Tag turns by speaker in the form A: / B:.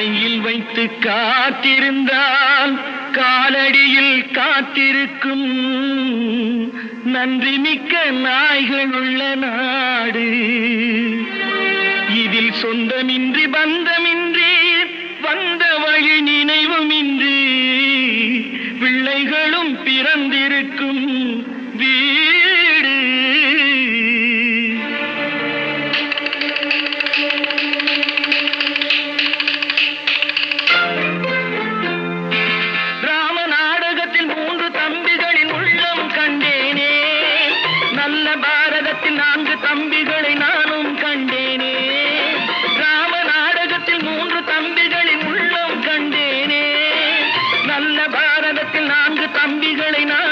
A: கையில் வைத்து காத்திருந்தால் காலடியில் காத்திருக்கும் நன்றி மிக்க நாய்கள் உள்ள நாடு. இதில் சொந்தமின்றி பந்தமின்றி வந்த வழி நினைவுமின்றி பிள்ளைகளும் பிறந்திருக்கும் வீடு. ராம நாடகத்தில் 3 தம்பிகளின் உள்ளம் கண்டேனே, நல்ல பாரதத்தில் 4 தம்பிகளை நானும் கண்டேனே. ராம நாடகத்தில் 3 தம்பிகளின் உள்ளம் கண்டேனே, நல்ல பாரதத்தில் 4 தம்பிகளை நான்